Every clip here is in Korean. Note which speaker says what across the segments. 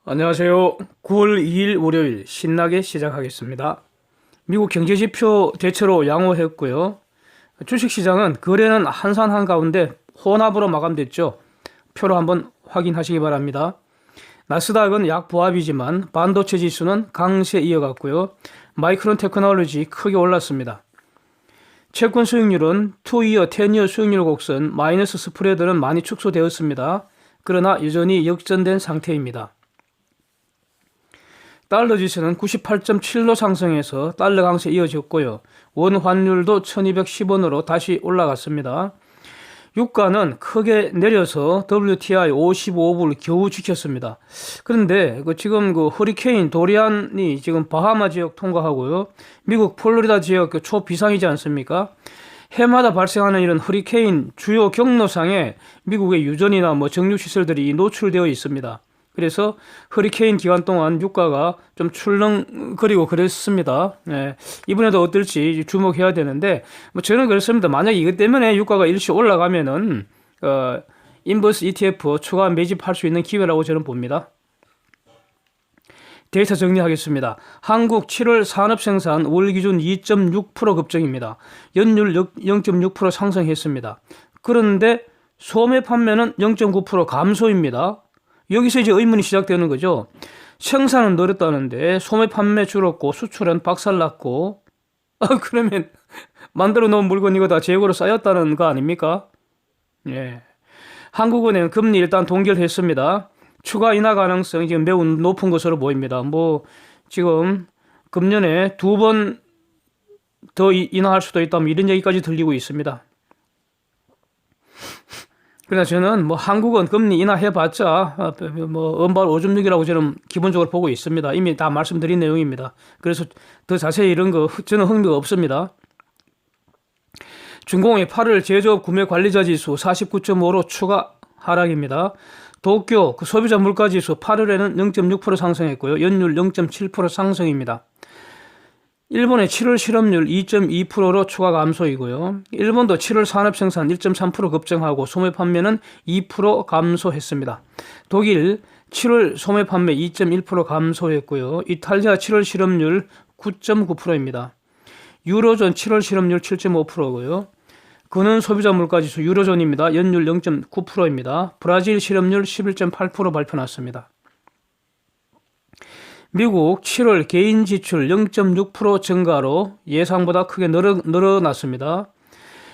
Speaker 1: 안녕하세요. 9월 2일 월요일 신나게 시작하겠습니다. 미국 경제지표 대체로 양호했고요. 주식시장은 거래는 한산 한가운데 혼합으로 마감됐죠. 표로 한번 확인하시기 바랍니다. 나스닥은 약보합이지만 반도체 지수는 강세 이어갔고요. 마이크론 테크놀로지 크게 올랐습니다. 채권 수익률은 2이어, 10이어 수익률 곡선 마이너스 스프레드는 많이 축소되었습니다. 그러나 여전히 역전된 상태입니다. 달러 지수는 98.7로 상승해서 달러 강세 이어졌고요. 원 환율도 1210원으로 다시 올라갔습니다. 유가는 크게 내려서 WTI 55불 겨우 지켰습니다. 그런데 지금 허리케인 도리안이 지금 바하마 지역 통과하고요. 미국 플로리다 지역 초비상이지 않습니까? 해마다 발생하는 이런 허리케인 주요 경로상에 미국의 유전이나 정유시설들이 노출되어 있습니다. 그래서 허리케인 기간 동안 유가가 좀 출렁거리고 그랬습니다. 이번에도 어떨지 주목해야 되는데, 저는 그렇습니다. 만약 이것 때문에 유가가 일시 올라가면은, 인버스 ETF 추가 매집할 수 있는 기회라고 저는 봅니다. 데이터 정리하겠습니다. 한국 7월 산업생산 월 기준 2.6% 급증입니다. 연율 0.6% 상승했습니다. 그런데 소매 판매는 0.9% 감소입니다. 여기서 이제 의문이 시작되는 거죠. 생산은 늘었다는데 소매 판매 줄었고 수출은 박살났고, 그러면 만들어 놓은 물건 이거 다 재고로 쌓였다는 거 아닙니까? 예. 한국은행 금리 일단 동결했습니다. 추가 인하 가능성이 지금 매우 높은 것으로 보입니다. 지금 금년에 2번 더 인하할 수도 있다, 이런 얘기까지 들리고 있습니다. 그러나 저는 한국은 금리 인하해봤자 언발 오줌누기라고 저는 기본적으로 보고 있습니다. 이미 다 말씀드린 내용입니다. 그래서 더 자세히 이런 거 저는 흥미가 없습니다. 중공의 8월 제조업 구매 관리자 지수 49.5로 추가 하락입니다. 도쿄 소비자 물가 지수 8월에는 0.6% 상승했고요. 연율 0.7% 상승입니다. 일본의 7월 실업률 2.2%로 추가 감소이고요. 일본도 7월 산업생산 1.3% 급증하고 소매 판매는 2% 감소했습니다. 독일 7월 소매 판매 2.1% 감소했고요. 이탈리아 7월 실업률 9.9%입니다. 유로존 7월 실업률 7.5%고요. 근원 소비자 물가지수 유로존입니다. 연율 0.9%입니다. 브라질 실업률 11.8% 발표났습니다. 미국 7월 개인 지출 0.6% 증가로 예상보다 크게 늘어났습니다.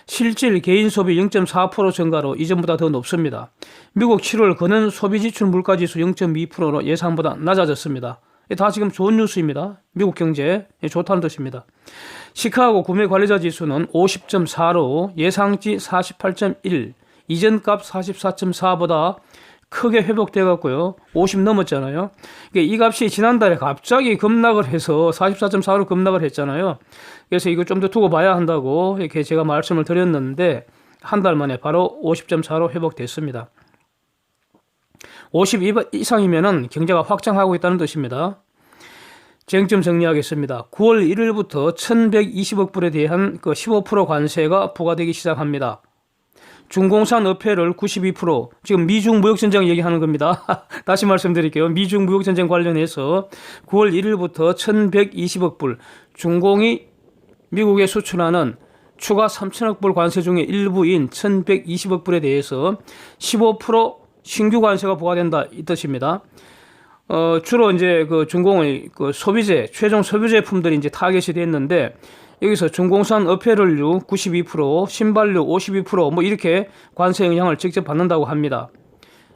Speaker 1: 실질 개인 소비 0.4% 증가로 이전보다 더 높습니다. 미국 7월 근원 소비 지출 물가지수 0.2%로 예상보다 낮아졌습니다. 다 지금 좋은 뉴스입니다. 미국 경제 좋다는 뜻입니다. 시카고 구매 관리자 지수는 50.4로 예상치 48.1, 이전값 44.4보다 크게 회복돼 갖고요. 50 넘었잖아요. 이 값이 지난달에 갑자기 급락을 해서 44.4로 급락을 했잖아요. 그래서 이거 좀 더 두고 봐야 한다고 이렇게 제가 말씀을 드렸는데, 한 달 만에 바로 50.4로 회복됐습니다. 50 이상이면은 경제가 확장하고 있다는 뜻입니다. 쟁점 정리하겠습니다. 9월 1일부터 1120억 불에 대한 15% 관세가 부과되기 시작합니다. 중공산 어패럴 92%, 지금 미중 무역전쟁 얘기하는 겁니다. 다시 말씀드릴게요. 미중 무역전쟁 관련해서 9월 1일부터 1120억 불, 중공이 미국에 수출하는 추가 3천억 불 관세 중에 일부인 1120억 불에 대해서 15% 신규 관세가 부과된다, 이 뜻입니다. 주로 이제 중공의 소비재, 최종 소비재품들이 이제 타겟이 됐는데, 여기서 중공산 어패럴류 92%, 신발류 52% 이렇게 관세 영향을 직접 받는다고 합니다.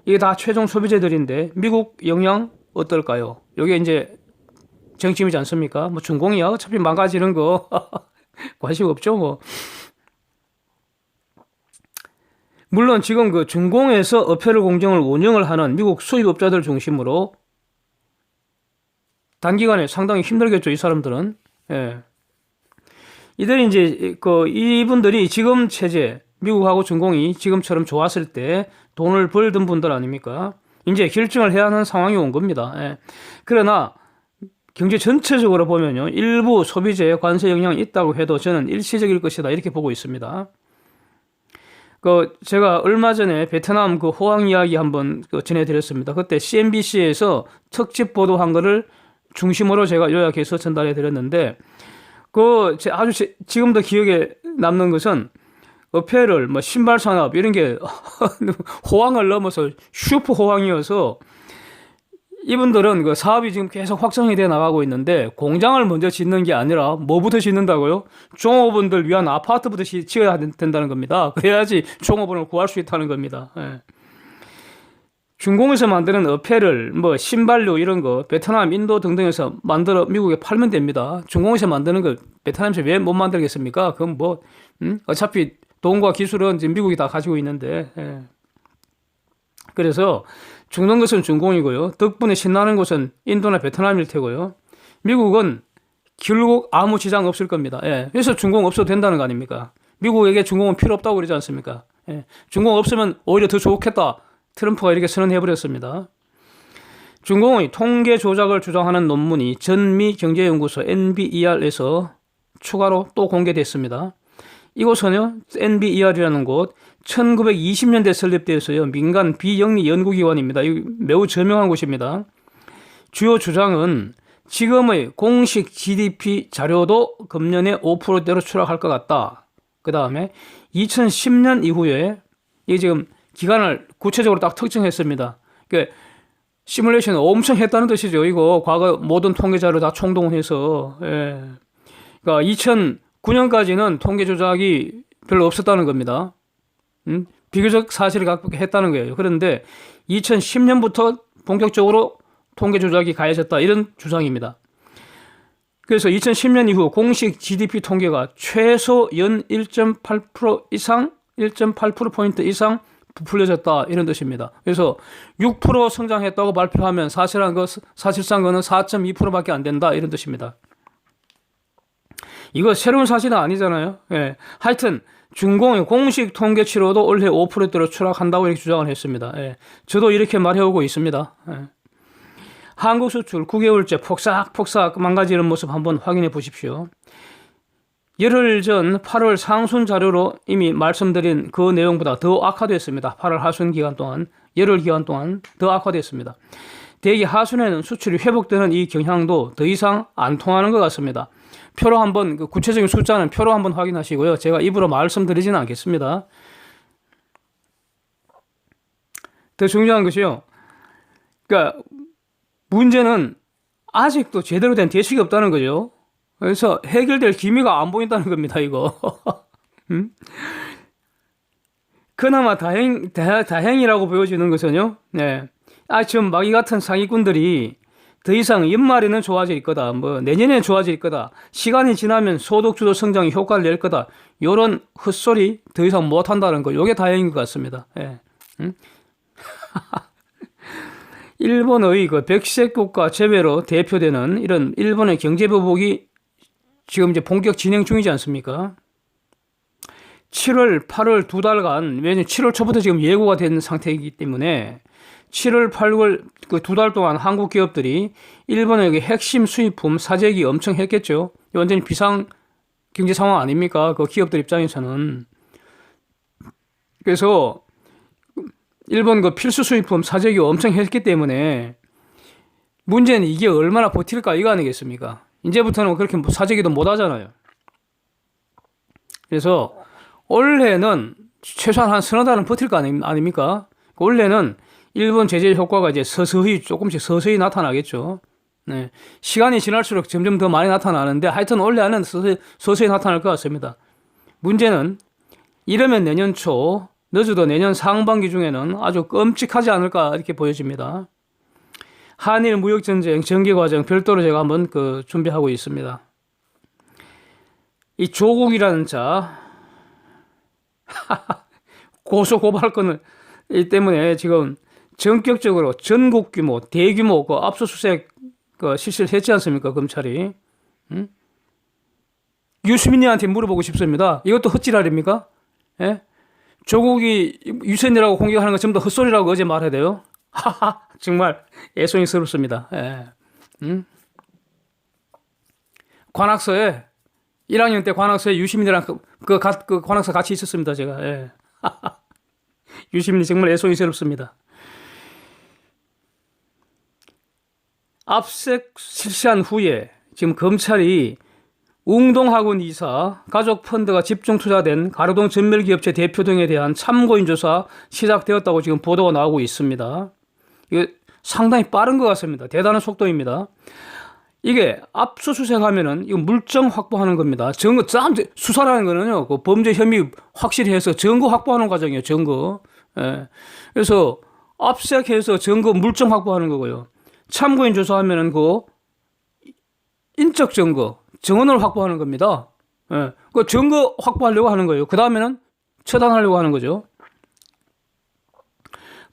Speaker 1: 이게 다 최종 소비재들인데 미국 영향 어떨까요? 이게 이제 쟁점이지 않습니까? 중공이야 어차피 망가지는 거 관심 없죠. 물론 지금 중공에서 어패럴 공정을 운영을 하는 미국 수입업자들 중심으로 단기간에 상당히 힘들겠죠, 이 사람들은. 예. 이들이 이제 이분들이 지금 체제, 미국하고 중공이 지금처럼 좋았을 때 돈을 벌던 분들 아닙니까? 이제 결정을 해야 하는 상황이 온 겁니다. 예. 그러나 경제 전체적으로 보면요, 일부 소비재에 관세 영향이 있다고 해도 저는 일시적일 것이다, 이렇게 보고 있습니다. 제가 얼마 전에 베트남 그 호황 이야기 한번 전해드렸습니다. 그때 CNBC에서 특집 보도한 거를 중심으로 제가 요약해서 전달해 드렸는데, 지금도 기억에 남는 것은 어페럴, 뭐 신발 산업 이런 게 호황을 넘어서 슈퍼 호황이어서 이분들은 그 사업이 지금 계속 확장이 돼 나가고 있는데 공장을 먼저 짓는 게 아니라 뭐부터 짓는다고요? 종업원들 위한 아파트부터 지어야 된다는 겁니다. 그래야지 종업원을 구할 수 있다는 겁니다. 예. 중공에서 만드는 어페럴, 뭐 신발류 이런 거 베트남, 인도 등등에서 만들어 미국에 팔면 됩니다. 중공에서 만드는 걸 베트남에서 왜 못 만들겠습니까? 그건 뭐 어차피 돈과 기술은 지금 미국이 다 가지고 있는데. 예. 그래서 죽는 것은 중공이고요. 덕분에 신나는 곳은 인도나 베트남일 테고요. 미국은 결국 아무 지장 없을 겁니다. 예. 그래서 중공 없어도 된다는 거 아닙니까? 미국에게 중공은 필요 없다고 그러지 않습니까? 예. 중공 없으면 오히려 더 좋겠다. 트럼프가 이렇게 선언해버렸습니다. 중공의 통계 조작을 주장하는 논문이 전미경제연구소 NBER에서 추가로 또 공개됐습니다. 이곳은요, NBER이라는 곳 1920년대 설립되어서요, 민간 비영리 연구기관입니다. 매우 저명한 곳입니다. 주요 주장은 지금의 공식 GDP 자료도 금년에 5%대로 추락할 것 같다. 그 다음에 2010년 이후에 이게 지금 기간을 구체적으로 딱 특정했습니다. 그러니까 시뮬레이션을 엄청 했다는 뜻이죠. 이거 과거 모든 통계 자료 다 총동원해서. 예. 그러니까 2009년까지는 통계 조작이 별로 없었다는 겁니다. 비교적 사실을 각복했다는 거예요. 그런데 2010년부터 본격적으로 통계 조작이 가해졌다. 이런 주장입니다. 그래서 2010년 이후 공식 GDP 통계가 최소 연 1.8% 이상, 1.8%포인트 이상 부풀려졌다. 이런 뜻입니다. 그래서 6% 성장했다고 발표하면 사실상 그는 4.2%밖에 안 된다. 이런 뜻입니다. 이거 새로운 사실은 아니잖아요. 예. 하여튼 중공의 공식 통계치로도 올해 5%대로 추락한다고 이렇게 주장을 했습니다. 예. 저도 이렇게 말해오고 있습니다. 예. 한국 수출 9개월째 폭삭폭삭 망가지는 모습 한번 확인해 보십시오. 열흘 전 8월 상순 자료로 이미 말씀드린 그 내용보다 더 악화됐습니다. 8월 하순 기간 동안, 열흘 기간 동안 더 악화됐습니다. 대개 하순에는 수출이 회복되는 이 경향도 더 이상 안 통하는 것 같습니다. 표로 한번, 구체적인 숫자는 표로 한번 확인하시고요. 제가 입으로 말씀드리지는 않겠습니다. 더 중요한 것이요. 그러니까 문제는 아직도 제대로 된 대책이 없다는 거죠. 그래서 해결될 기미가 안 보인다는 겁니다, 이거. 그나마 다행이라고 보여지는 것은요, 네. 지금 마귀 같은 사기꾼들이 더 이상 연말에는 좋아질 거다, 뭐, 내년에 좋아질 거다, 시간이 지나면 소득주도 성장이 효과를 낼 거다, 요런 헛소리 더 이상 못 한다는 거, 요게 다행인 것 같습니다. 네. 일본의 그 백색 국가 제외로 대표되는 이런 일본의 경제보복이 지금 이제 본격 진행 중이지 않습니까? 7월, 8월 두 달간, 왜냐면 7월 초부터 지금 예고가 된 상태이기 때문에 7월, 8월 그 두 달 동안 한국 기업들이 일본의 핵심 수입품 사재기 엄청 했겠죠. 완전히 비상 경제 상황 아닙니까? 그 기업들 입장에서는. 그래서 일본 그 필수 수입품 사재기 엄청 했기 때문에 문제는 이게 얼마나 버틸까 이거 아니겠습니까? 이제부터는 그렇게 사재기도 못 하잖아요. 그래서 올해는 최소한 한 서너 달은 버틸 거 아닙니까? 올해는 일본 제재 효과가 이제 조금씩 서서히 나타나겠죠. 네. 시간이 지날수록 점점 더 많이 나타나는데 하여튼 올해 안은 서서히 나타날 것 같습니다. 문제는 이러면 내년 초, 늦어도 내년 상반기 중에는 아주 끔찍하지 않을까 이렇게 보여집니다. 한일 무역전쟁 전개과정 별도로 제가 한번 준비하고 있습니다. 이 조국이라는 자, 고소고발건을 이 때문에 지금 전격적으로 전국 규모, 대규모 압수수색 실시를 했지 않습니까? 검찰이. 유시민이한테 물어보고 싶습니다. 이것도 헛지랄입니까? 예? 조국이 유세인이라고 공격하는 건 전부 다 헛소리라고 어제 말해야 돼요? 하하, 정말 애송이스럽습니다. 예. 관악서에 1학년 때 관악서에 유시민이랑 그 관악서 같이 있었습니다, 제가. 예. 유시민이 정말 애송이스럽습니다. 압색 실시한 후에 지금 검찰이 웅동학원 이사, 가족 펀드가 집중 투자된 가로동 전멸기업체 대표 등에 대한 참고인 조사 시작되었다고 지금 보도가 나오고 있습니다. 이거 상당히 빠른 것 같습니다. 대단한 속도입니다. 이게 압수수색하면은 이거 물증 확보하는 겁니다. 증거, 수사라는 거는요, 그 범죄 혐의 확실히 해서 증거 확보하는 과정이에요. 증거. 예. 그래서 압수수색해서 증거 물증 확보하는 거고요. 참고인 조사하면은 그 인적 증거, 증언을 확보하는 겁니다. 예. 그 증거 확보하려고 하는 거예요. 그 다음에는 처단하려고 하는 거죠.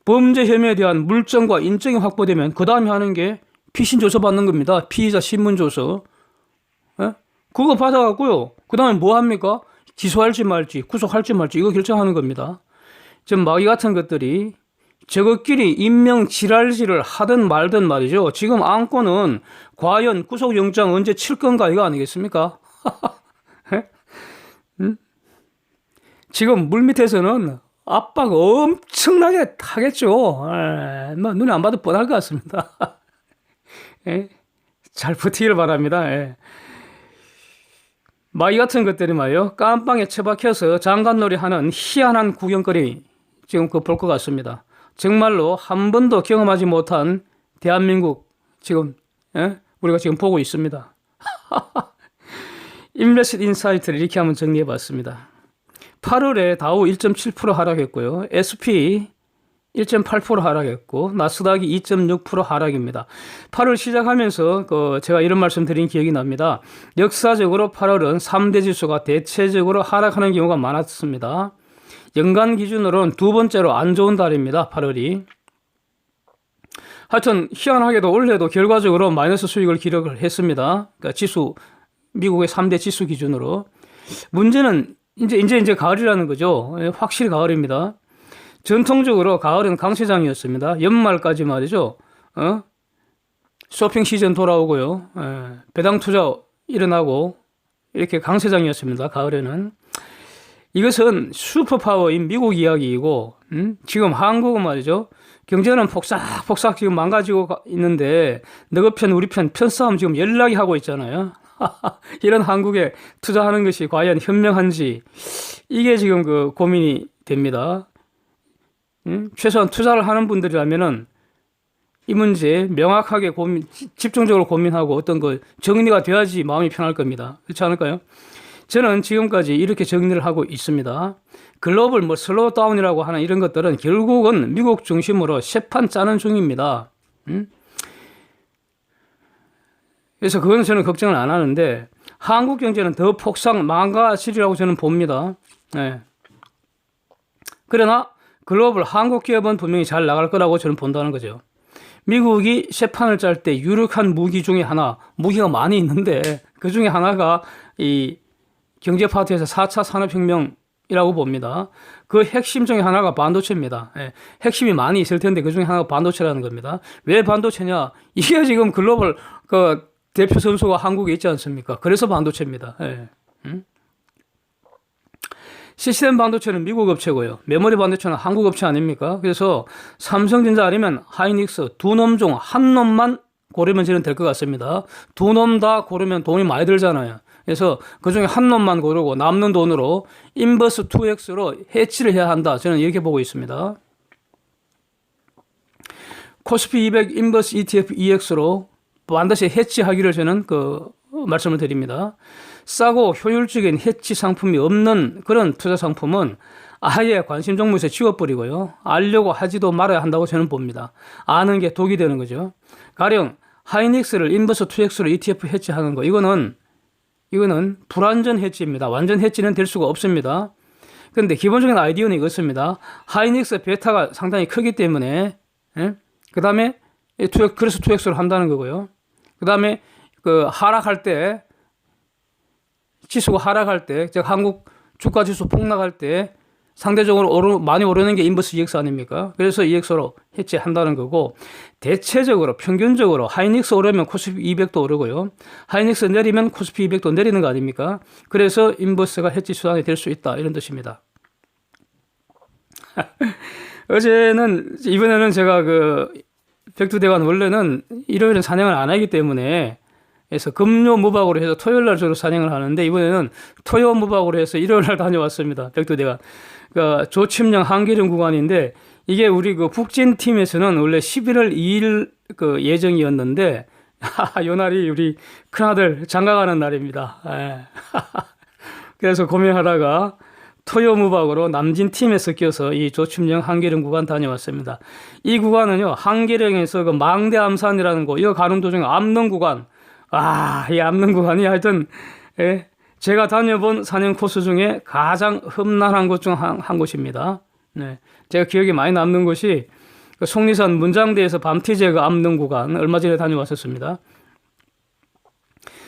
Speaker 1: 범죄 혐의에 대한 물증과 인증이 확보되면 그 다음에 하는 게 피신 조서 받는 겁니다. 피의자 신문 조서. 예? 그거 받아갖고요. 그 다음에 뭐 합니까? 기소할지 말지, 구속할지 말지 이거 결정하는 겁니다. 지금 마귀 같은 것들이 저것끼리 인명 지랄질을 하든 말든 말이죠. 지금 안건은 과연 구속영장 언제 칠 건가 이거 아니겠습니까? 지금 물밑에서는 압박 엄청나게 하겠죠. 뭐 눈에 안 봐도 뻔할 것 같습니다. 잘 버티기를 바랍니다. 마귀 같은 것들이 말이요. 깜빵에 처박혀서 장관놀이 하는 희한한 구경거리 지금 볼 것 같습니다. 정말로 한 번도 경험하지 못한 대한민국 지금 우리가 지금 보고 있습니다. 인베스트 인사이트를 이렇게 한번 정리해 봤습니다. 8월에 다우 1.7% 하락했고요. SP 1.8% 하락했고 나스닥이 2.6% 하락입니다. 8월 시작하면서 제가 이런 말씀 드린 기억이 납니다. 역사적으로 8월은 3대 지수가 대체적으로 하락하는 경우가 많았습니다. 연간 기준으로는 두 번째로 안 좋은 달입니다. 8월이. 하여튼 희한하게도 올해도 결과적으로 마이너스 수익을 기록을 했습니다. 그러니까 지수, 미국의 3대 지수 기준으로. 문제는 이제 가을이라는 거죠. 확실히 가을입니다. 전통적으로 가을은 강세장이었습니다. 연말까지 말이죠. 쇼핑 시즌 돌아오고요. 배당 투자 일어나고 이렇게 강세장이었습니다. 가을에는. 이것은 슈퍼파워인 미국 이야기이고 지금 한국은 말이죠. 경제는 폭삭폭삭 지금 망가지고 있는데 너희 편 우리 편 편싸움 지금 연락이 하고 있잖아요. 이런 한국에 투자하는 것이 과연 현명한지 이게 지금 고민이 됩니다. 최소한 투자를 하는 분들이라면은 이 문제 명확하게 집중적으로 고민하고 어떤 정리가 돼야지 마음이 편할 겁니다. 그렇지 않을까요? 저는 지금까지 이렇게 정리를 하고 있습니다. 글로벌 슬로우 다운이라고 하는 이런 것들은 결국은 미국 중심으로 쇠판 짜는 중입니다. 그래서 그건 저는 걱정을 안 하는데 한국 경제는 더 폭삭 망가지리라고 저는 봅니다. 그러나 글로벌 한국 기업은 분명히 잘 나갈 거라고 저는 본다는 거죠. 미국이 쇠판을 짤 때 유력한 무기 중에 하나, 무기가 많이 있는데 그 중에 하나가 이 경제 파트에서 4차 산업혁명이라고 봅니다. 그 핵심 중에 하나가 반도체입니다. 핵심이 많이 있을 텐데 그 중에 하나가 반도체라는 겁니다. 왜 반도체냐? 이게 지금 글로벌 대표 선수가 한국에 있지 않습니까? 그래서 반도체입니다. 시스템 반도체는 미국 업체고요. 메모리 반도체는 한국 업체 아닙니까? 그래서 삼성전자 아니면 하이닉스 두 놈 중 한 놈만 고르면 저는 될 것 같습니다. 두 놈 다 고르면 돈이 많이 들잖아요. 그래서 그 중에 한 놈만 고르고 남는 돈으로 인버스 2X로 해치를 해야 한다. 저는 이렇게 보고 있습니다. 코스피 200 인버스 ETF EX로 반드시 해치하기를 저는 말씀을 드립니다. 싸고 효율적인 해치 상품이 없는 그런 투자 상품은 아예 관심 종목에서 지워버리고요. 알려고 하지도 말아야 한다고 저는 봅니다. 아는 게 독이 되는 거죠. 가령 하이닉스를 인버스 2X로 ETF 해치하는 거 이거는 불완전 해치입니다. 완전 해치는 될 수가 없습니다. 그런데 기본적인 아이디어는 이것입니다. 하이닉스 베타가 상당히 크기 때문에 그 다음에 그래서 2X로 한다는 거고요. 그 다음에 하락할 때 지수가 하락할 때 즉 한국 주가 지수 폭락할 때 상대적으로 많이 오르는 게 인버스 EX 아닙니까? 그래서 EX로 해치한다는 거고 대체적으로 평균적으로 하이닉스 오르면 코스피 200도 오르고요. 하이닉스 내리면 코스피 200도 내리는 거 아닙니까? 그래서 인버스가 해치 수단이 될 수 있다 이런 뜻입니다. 이번에는 제가 그 백두대간 원래는 일요일은 산행을 안 하기 때문에 그래서 금요무박으로 해서 토요일날 주로 산행을 하는데 이번에는 토요무박으로 해서 일요일날 다녀왔습니다. 백두대간. 그러니까 조침령 한계령 구간인데 이게 우리 그 북진팀에서는 원래 11월 2일 그 예정이었는데 요 날이 우리 큰아들 장가가는 날입니다. 예. 그래서 고민하다가 토요무박으로 남진팀에서 껴서 이 조침령 한계령 구간 다녀왔습니다. 이 구간은요, 한계령에서 그 망대암산이라는 곳, 이거 가는 도중에 암릉 구간, 이 암릉 구간이 하여튼, 예, 제가 다녀본 산행 코스 중에 가장 험난한 곳 중 한 곳입니다. 네, 제가 기억에 많이 남는 곳이 그 속리산 문장대에서 밤티제 그 암릉 구간, 얼마 전에 다녀왔었습니다.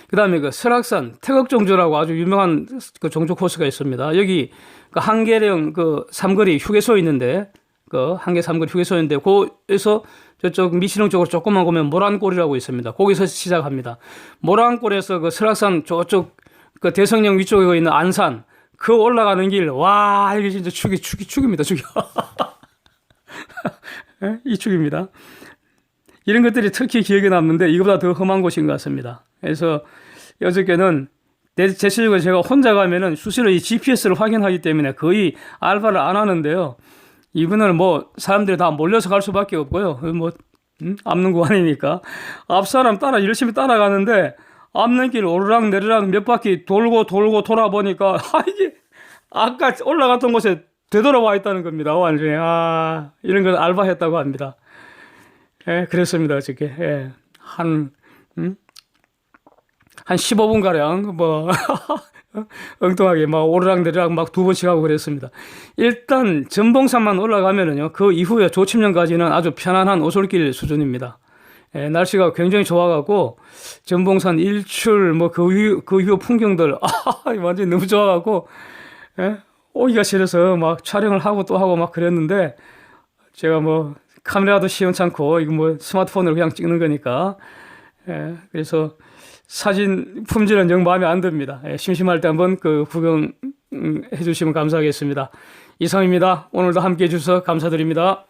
Speaker 1: 그 다음에 그 설악산 태극종주라고 아주 유명한 그 종주 코스가 있습니다. 여기 그 한계령 그 삼거리 휴게소 있는데, 그 한계 삼거리 휴게소 있는데, 거기서 저쪽 미시령 쪽으로 조금만 가면 모란골이라고 있습니다. 거기서 시작합니다. 모란골에서 그 설악산 저쪽 그 대성령 위쪽에 있는 안산, 그 올라가는 길, 와, 이게 진짜 축입니다, 축이. 이 축입니다. 이런 것들이 특히 기억에 남는데 이거보다 더 험한 곳인 것 같습니다. 그래서 어저께는 제 실력을 제가 혼자 가면은 수시로 이 GPS를 확인하기 때문에 거의 알바를 안 하는데요. 이번에는 뭐 사람들이 다 몰려서 갈 수밖에 없고요. 뭐 앞는 구간이니까 앞 사람 열심히 따라가는데 앞는길 오르락 내리락 몇 바퀴 돌고 돌아보니까 이게 아까 올라갔던 곳에 되돌아와 있다는 겁니다. 완전히 이런 걸 알바했다고 합니다. 예, 그랬습니다. 어저께. 예. 한 15분가량, 엉뚱하게 오르락내리락 두 번씩 하고 그랬습니다. 일단, 전봉산만 올라가면은요, 그 이후에 조침령까지는 아주 편안한 오솔길 수준입니다. 예, 날씨가 굉장히 좋아갖고, 전봉산 일출, 그 이후 풍경들, 완전히 너무 좋아갖고, 예, 오기가 싫어서 촬영을 하고 또 하고 그랬는데, 제가 카메라도 시원찮고, 이거 스마트폰으로 그냥 찍는 거니까, 예, 그래서, 사진 품질은 영 마음에 안 듭니다. 예, 심심할 때 한번 구경해 주시면 감사하겠습니다. 이상입니다. 오늘도 함께 해주셔서 감사드립니다.